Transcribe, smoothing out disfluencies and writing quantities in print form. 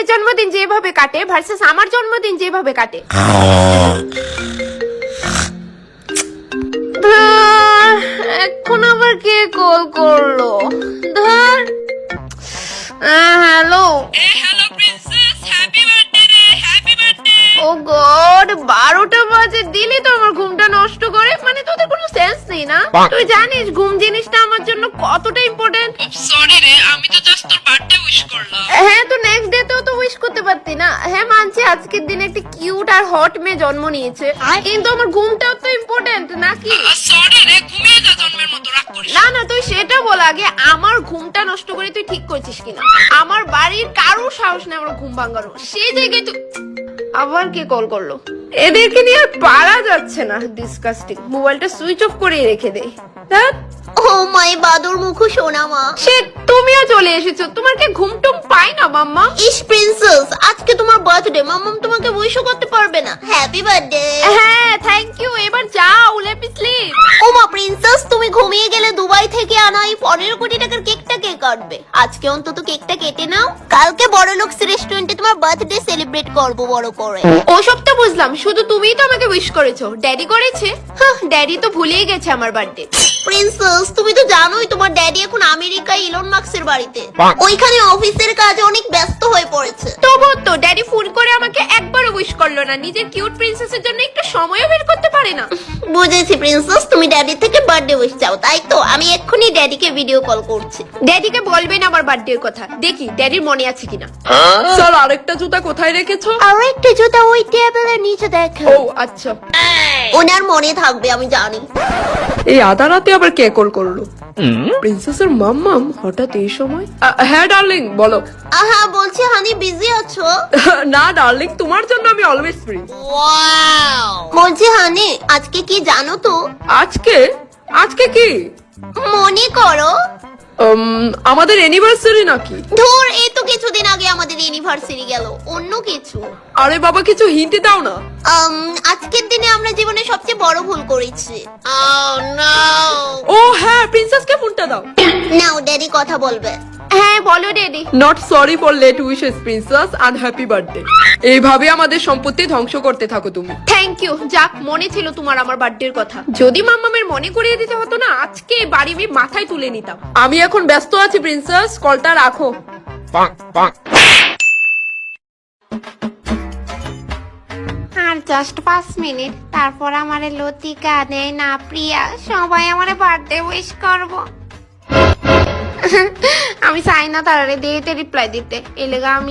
প্রিন্সেসের জন্মদিন যেভাবে কাটে ভার্সেস আমার জন্মদিন যেভাবে কাটে। এখন আবার কে কল করলো? ধর। Hello. Hello princess, happy birthday রে, হ্যাপি বার্থডে। ও গড, 12টা বাজে দিলি তো আমার ঘুমটা নষ্ট করে। মানে তোদের কোনো সেন্স নেই না? তুই জানিস ঘুম জিনিসটা আমার জন্য কতটা ইম্পর্টেন্ট? সরি রে, আমি তো জাস্ট তোর বার্থডে উইশ করলাম। হ্যাঁ, তো নেক্সট ডে তেও তো উইশ করতে পারতি না? হ্যাঁ মানছি আজকের দিনে একটা কিউট আর হট মেয়ে জন্ম নিয়েছে, কিন্তু আমার ঘুমটাও তো ইম্পর্টেন্ট নাকি? সরি রে, ঘুমিয়ে যা জন্মের মতো, রাগ করিস না না, তুই সেটা বল আগে, আমার ঘুমটা নষ্ট করে তুই ঠিক করছিস কিনা? আমার বাড়ির কারো সাহস নেই আমার ঘুম ভাঙানোর, সেই জায়গায় তুই। আবার কে কল করলো? এদেরকে নিয়ে আর পারা যাচ্ছে না, ডিসকাস্টিং। মোবাইলটা সুইচ অফ করে রেখে দে। ও মাই বাদর মুখো সোনা মা। সে তুমিও চলে এসেছো, তোমার কি ঘুম টুম পাই না মাম্মা? ইস প্রিন্সেস, আজকে তোমার বার্থডে, মাম্মাম তোমাকে উইশও করতে পারবে না। Happy birthday. হ্যাঁ থ্যাংক ইউ, এবার যাও, লেট মি স্লিপ। ও মা প্রিন্সেস, তুমি ঘুমিয়ে গেলে দুবাই থেকে আনা এই 15 কোটি টাকার কেকটা কে কাটবে? আজকে অন্তত কেকটা কেটে নাও, কালকে বড় লোকস রেস্টুরেন্টে তোমার বার্থডে সেলিব্রেট করবো বড় করে। ওসব তো বুঝলাম, শুধু তুমিই তো আমাকে উইশ করেছো, ড্যাডি করেছে? হ্যাঁ, ড্যাডি তো ভুলেই গেছে আমার বার্থডে। প্রিন্সেস, তুমি তো জানোই তোমার ড্যাডি এখন আমেরিকায় ইলন মাস্কের বাড়িতে, ওইখানে অফিসের কাজে অনেক ব্যস্ত হয়ে পড়েছে। তবুও তো ড্যাডি ফোন করে আমাকে একবারও উইশ করলো না, নিজের কিউট প্রিন্সেসের জন্য একটু সময়ও বের করতে পারে না। বুঝেছি প্রিন্সেস, তুমি ড্যাডি থেকে বার্থডে উইশ চাও, তাই তো? আমি এক্ষুনি ড্যাডিকে ভিডিও কল করছি। ড্যাডিকে বলবেন আমার বার্থডের কথা, দেখি ড্যাডির মনে আছে কিনা। স্যার, আরেকটা জুতা কোথায় রেখেছো? আর একটা জুতা ওই টেবিলের নিচে দেখো। ও আচ্ছা। ওনার মনে থাকবে, আমি জানি। এই আধা রাতে আবার কে কল করলো? প্রিন্সেসের মাম্মাম হঠাৎ এই সময়? হ্যাঁ ডার্লিং, বলো। হ্যাঁ বলছি, হানি বিজি আছো? না ডার্লিং, তোমার জন্য আমি অলওয়েজ ফ্রি। বলছি হানি, আজকে কি জানো তো? আজকে? আজকে কি? মনে করো। আমাদের অ্যানিভার্সারি নাকি? ধুর, এই তো কিছুদিন আগে আমাদের ইউনিভার্সিটি গেল, অন্য কিছু। আরে বাবা, কিছু হিন্ট দাও না। আজকের দিনে আমরা জীবনে সবচেয়ে বড় ভুল করেছি। ও হ্যাঁ, প্রিন্সেসকে ফোনটা দাও। নাও, ড্যাডি কথা বলবে। হ্যাঁ বলো daddy. Not sorry for late wishes princess, and happy birthday. এইভাবে আমাদের সম্পত্তি ধ্বংস করতে থাকো তুমি। থ্যাংক ইউ, যাক মনে ছিল তোমার আমার বার্থডের কথা। যদি মাম্মামের মনে করিয়ে দিতে হতো না, আজকে এই বাড়ি আমি মাথায় তুলে নিতাম। আমি এখন ব্যস্ত আছি প্রিন্সেস, কলটা রাখো। আর জাস্ট 5 মিনিট, তারপর আমারে লতিকা নেই না প্রিয়া সবাই আমারে বার্থডে উইশ করব। আমি চাই না তারারে দেরিতে রিপ্লাই দিতে, এলেগা আমি